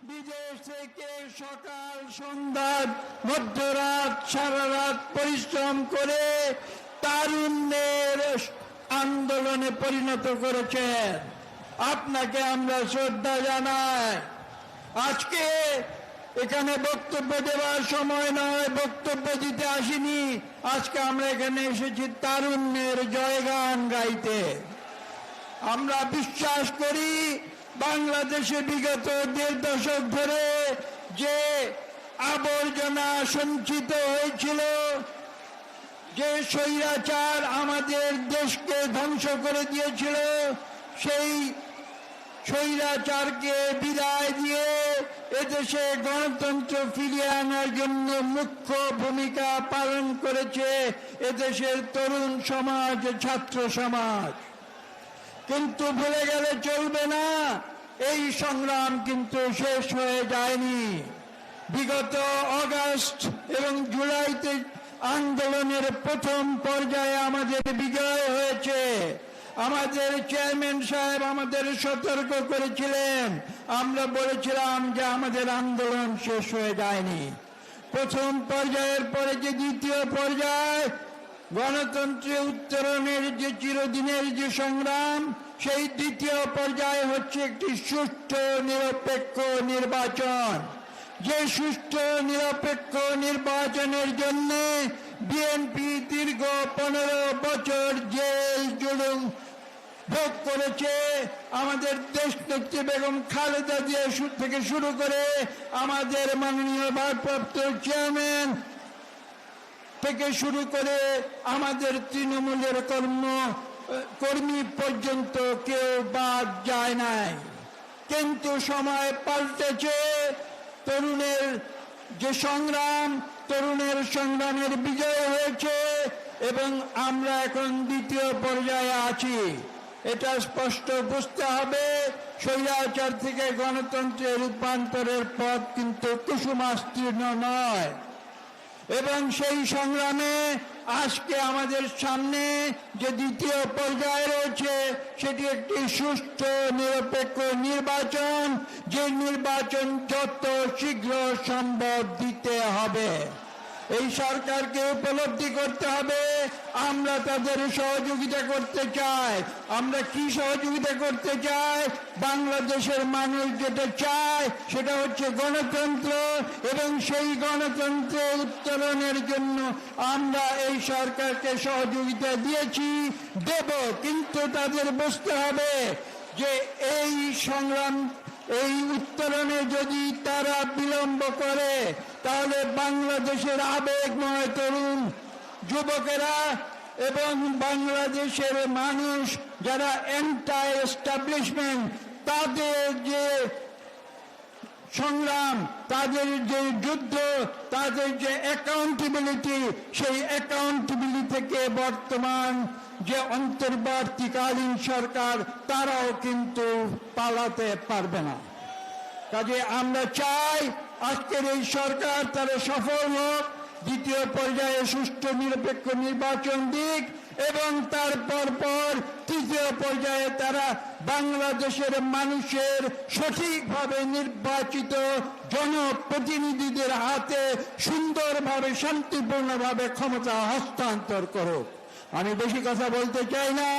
বিদেশ থেকে সকাল সন্ধ্যা মধ্যরাত সারা রাত পরিশ্রম করে তারুণ্যের আন্দোলনে পরিণত করেছেন। আপনাকে আমরা শ্রদ্ধা জানাই। আজকে এখানে বক্তব্য দেওয়ার সময় নয়, বক্তব্য দিতে আসিনি। আজকে আমরা এখানে এসেছি তারুণ্যের জয়গান গাইতে। আমরা বিশ্বাস করি বাংলাদেশে বিগত 1.5 দশক ধরে যে আবর্জনা সঞ্চিত হয়েছিল, যে স্বৈরাচার আমাদের দেশকে ধ্বংস করে দিয়েছিল, সেই স্বৈরাচারকে বিদায় দিয়ে এদেশে গণতন্ত্র ফিরিয়ে আনার জন্য মুখ্য ভূমিকা পালন করেছে এদেশের তরুণ সমাজ, ছাত্র সমাজ। কিন্তু ভুলে গেলে চলবে না, এই সংগ্রাম কিন্তু শেষ হয়ে যায়নি। বিগত আগস্ট এবং জুলাইতে আন্দোলনের প্রথম পর্যায়ে আমাদের বিজয় হয়েছে। আমাদের চেয়ারম্যান সাহেব আমাদের সতর্ক করেছিলেন। আমরা বলেছিলাম যে আমাদের আন্দোলন শেষ হয়ে যায়নি। প্রথম পর্যায়ের পরে যে দ্বিতীয় পর্যায়, গণতন্ত্রের উত্তরণের যে চিরদিনের যে সংগ্রাম, সেই দ্বিতীয় পর্যায়ে হচ্ছে একটি সুষ্ঠু নিরপেক্ষ নির্বাচন। যে সুষ্ঠু নিরপেক্ষ নির্বাচনের জন্য বিএনপি দীর্ঘ 15 বছর জেল জুলুম ভোগ করেছে। আমাদের দেশনেত্রী বেগম খালেদা জিয়া থেকে শুরু করে আমাদের মাননীয় ভারপ্রাপ্ত চেয়ারম্যান থেকে শুরু করে আমাদের তৃণমূলের কর্মী পর্যন্ত কেউ বাদ যায় নাই। কিন্তু সময় পাল্টেছে। তরুণের যে সংগ্রাম, তরুণের সংগ্রামের বিজয় হয়েছে এবং আমরা এখন দ্বিতীয় পর্যায়ে আছি। এটা স্পষ্ট বুঝতে হবে, স্বৈরাচার থেকে গণতন্ত্রের রূপান্তরের পথ কিন্তু কুসুমাস্তীর্ণ নয়। এবং সেই সংগ্রামে আজকে আমাদের সামনে যে দ্বিতীয় পর্যায়ে রয়েছে, সেটি একটি সুষ্ঠু নিরপেক্ষ নির্বাচন, যে নির্বাচন যত শীঘ্র সম্ভব দিতে হবে। এই সরকারকে উপলব্ধি করতে হবে আমরা তাদের সহযোগিতা করতে চাই। আমরা কি সহযোগিতা করতে চাই? বাংলাদেশের মানুষ যেটা চায় সেটা হচ্ছে গণতন্ত্র, এবং সেই গণতন্ত্রের উত্তরণের জন্য আমরা এই সরকারকে সহযোগিতা দিয়েছি, দেব। কিন্তু তাদের বুঝতে হবে যে এই সংগ্রাম, এই উত্তরণে যদি তারা বিলম্ব করে, তাহলে বাংলাদেশের আবেগময় তরুণ যুবকেরা এবং বাংলাদেশের মানুষ যারা অ্যান্টি এস্টাবলিশমেন্ট, তাদের যে সংগ্রাম, তাদের যে যুদ্ধ, তাদের যে অ্যাকাউন্টেবিলিটি, সেই অ্যাকাউন্টেবিলিটি থেকে বর্তমান যে অন্তর্বর্তীকালীন সরকার, তারাও কিন্তু পালাতে পারবে না। কাজে আমরা চাই আজকের এই সরকার তারা সফল হোক, দ্বিতীয় পর্যায়ে সুষ্ঠু নিরপেক্ষ নির্বাচন দিক, এবং তারপর তৃতীয় পর্যায়ে তারা বাংলাদেশের মানুষের সঠিকভাবে নির্বাচিত জনপ্রতিনিধিদের হাতে সুন্দরভাবে, শান্তিপূর্ণভাবে ক্ষমতা হস্তান্তর করুক। আমি বেশি কথা বলতে চাই না।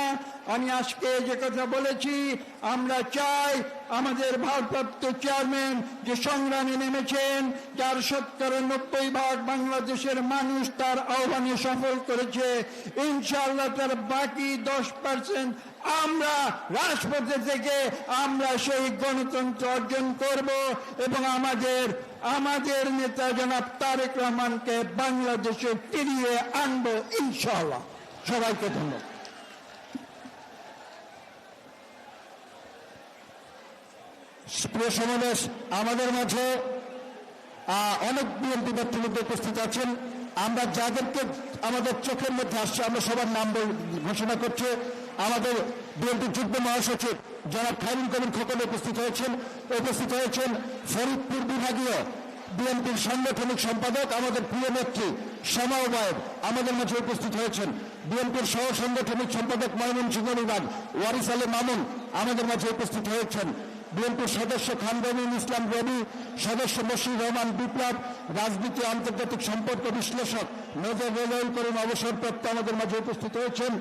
আমি আজকে যে কথা বলেছি, আমরা চাই আমাদের ভারপ্রাপ্ত চেয়ারম্যান যে সংগ্রামে নেমেছেন, যার 70-90% বাংলাদেশের মানুষ তার আহ্বানে সফল করেছে, ইনশাআল্লাহ তার বাকি 10% আমরা রাজপথে থেকে আমরা সেই গণতন্ত্র অর্জন করব এবং আমাদের নেতা জনাব তারেক রহমানকে বাংলাদেশে ফিরিয়ে আনবো ইনশাআল্লাহ। সবাইকে ধন্যবাদ। প্রিয় সমাবেশ, আমাদের মাঝে অনেক বিএনপি নেতৃবৃন্দ উপস্থিত আছেন। আমরা যাদেরকে আমাদের চোখের মধ্যে আসছে, আমরা সবার নাম ঘোষণা করছি। আমাদের বিএনপি যুগ্ম মহাসচিব জনাব খায়রুল কবির খোকন উপস্থিত হয়েছেন। ফরিদপুর বিভাগীয় বিএনপির সাংগঠনিক সম্পাদক আমাদের প্রিয় নেত্রী শ্যামা ওবায়েদ আমাদের মাঝে উপস্থিত হয়েছেন। বিএনপির সহ সাংগঠনিক সম্পাদক ময়মনসিংহ বিভাগ ওয়ারিস আলী মামুন আমাদের মাঝে উপস্থিত হয়েছেন। বিএনপির সদস্য খান রবিউল ইসলাম রবি, সদস্য মশিউর রহমান বিপ্লব, রাজনীতি আন্তর্জাতিক সম্পর্ক বিশ্লেষক মেজর রেজাউল করিম অবসরপ্রাপ্ত আমাদের মাঝে উপস্থিত হয়েছেন।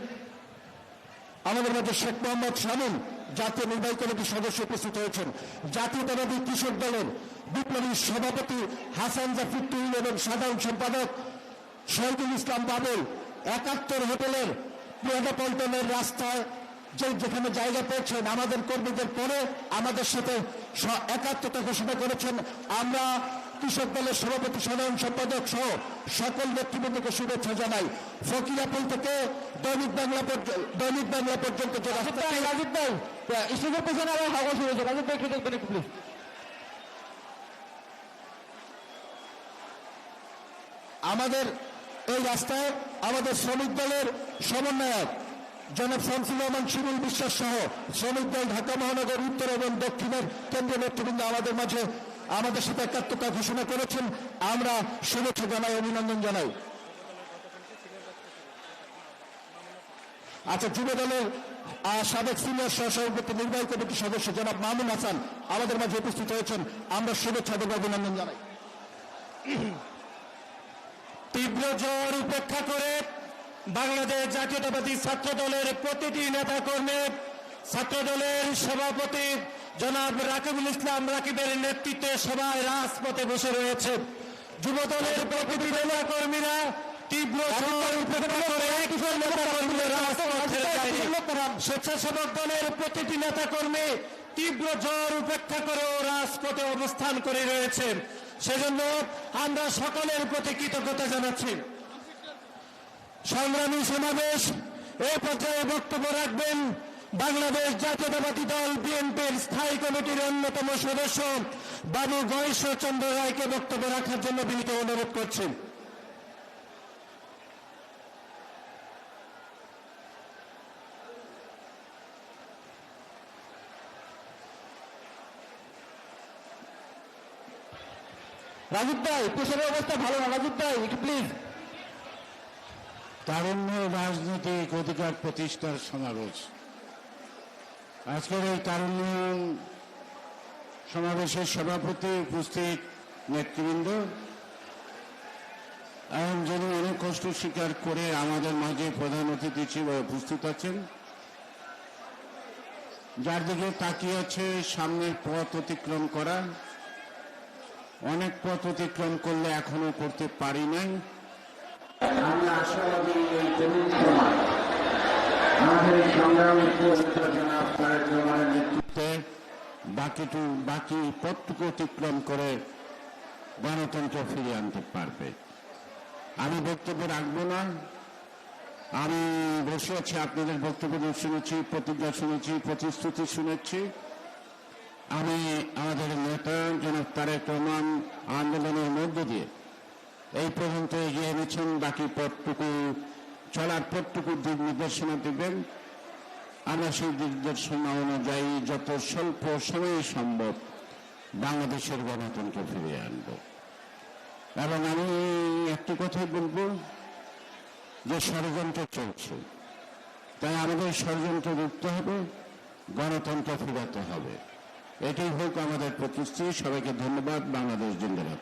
আমাদের মাঝে শেখ মোহাম্মদ শামীম জাতীয় নির্বাহী কমিটির সদস্য উপস্থিত হয়েছেন। জাতীয়তাবাদী কৃষক দলের বিপ্লবী সভাপতি হাসান জাফর তুহিন এবং সাধারণ সম্পাদক শহীদুল ইসলাম বাবুল ৭১ হোটেলের পিয়াদা পল্টনের রাস্তায় যেখানে জায়গা পেয়েছেন আমাদের কর্মীদের পরে আমাদের সাথে একাত্মতা ঘোষণা করেছেন। আমরা কৃষক দলের সভাপতি সাধারণ সম্পাদক সহ সকল নেতৃবৃন্দকে শুভেচ্ছা জানাই। ফকিরাপুল থেকে দৈনিক বাংলা পর্যন্ত যে রাস্তা। রাজীব ভাই স্টেজের পেছনে আবার হাওয়া শুরু হয়েছে, রাজীব ভাই একটু দেখবেন একটু প্লিজ। আমাদের এই রাস্তায় আমাদের শ্রমিক দলের সমন্বয়ক জনাব শামসুল রহমান শিমুল বিশ্বাস সহ শ্রমিক দল ঢাকা মহানগর উত্তর এবং দক্ষিণের কেন্দ্রীয় নেতৃবৃন্দ আমাদের মাঝে আমাদের সাথে একাত্মতা ঘোষণা করেছেন। আমরা শুভেচ্ছা জানাই, অভিনন্দন জানাই। আচ্ছা, যুব দলের সাবেক সিনিয়র সহসভাপতি নির্বাহী কমিটির সদস্য জনাব মামুন হাসান আমাদের মাঝে উপস্থিত হয়েছেন। আমরা শুভেচ্ছা দেব, অভিনন্দন জানাই। তীব্র ঝড় উপেক্ষা করে বাংলাদেশ জাতীয়তাবাদী ছাত্র দলের প্রতিটি নেতাকর্মী, ছাত্র দলের সভাপতি জনাব রাকিবুল ইসলাম রাকিবের নেতৃত্বে সবাই রাজপথে বসে রয়েছে। যুব দলের প্রতিটি নেতাকর্মীরা তীব্র ঝড় উপেক্ষা করে নেতাকর্মীরা রাজপথে, স্বেচ্ছাসেবক দলের প্রতিটি নেতাকর্মী তীব্র ঝড় উপেক্ষা করেও রাজপথে অবস্থান করে রয়েছে। সেজন্য আমরা সকলের প্রতি কৃতজ্ঞতা জানাচ্ছি। সংগ্রামী সমাবেশ এই পর্যায়ে বক্তব্য রাখবেন বাংলাদেশ জাতীয়তাবাদী দল বিএনপির স্থায়ী কমিটির অন্যতম সদস্য বাবু গয়েশ্বরচন্দ্র রায়কে বক্তব্য রাখার জন্য বিনীত অনুরোধ করছি। রাজীব ভাই পেছনের অবস্থা ভালো না, রাজীব ভাই একটু প্লিজ। তারুণ্য রাজনৈতিক অধিকার প্রতিষ্ঠার সমাবেশ। আজকের এই তারুণ্য সমাবেশের সভাপতি, উপস্থিত নেতৃবৃন্দ এবং যিনি অনেক কষ্ট স্বীকার করে আমাদের মাঝে প্রধান অতিথি হিসেবে উপস্থিত আছেন, যার দিকে তাকিয়ে আছে সামনের পথ অতিক্রম করা। অনেক পথ অতিক্রম করলে এখনো করতে পারি নাই। আমি আশাবাদী এই তরুণ সমাজ আমাদের সংগ্রামী জনাব তারেক রহমানের নেতৃত্বে বাকি পথটুকু অতিক্রম করে গণতন্ত্র ফিরিয়ে আনতে পারবে। আমি বক্তব্য রাখবো না। আমি বসে আছি, আপনাদের বক্তব্য শুনেছি, প্রতিজ্ঞা শুনেছি, প্রতিশ্রুতি শুনেছি। আমি আমাদের নেতা জনাব তারেক রহমান আন্দোলনের মধ্য দিয়ে এই পর্যন্ত এগিয়ে এনেছেন। বাকি পথটুকু চলার পথটুকু দিক নির্দেশনা দেবেন। আমরা সেই দিক নির্দেশনা অনুযায়ী যত স্বল্প সময়ে সম্ভব বাংলাদেশের গণতন্ত্র ফিরিয়ে আনব। এবং আমি একটি কথাই বলবো যে ষড়যন্ত্র চলছে, তাই আমাদের ষড়যন্ত্র রুখতে হবে, গণতন্ত্র ফিরাতে হবে। এটাই হোক আমাদের প্রতিশ্রুতি। সবাইকে ধন্যবাদ। বাংলাদেশ জিন্দাবাদ।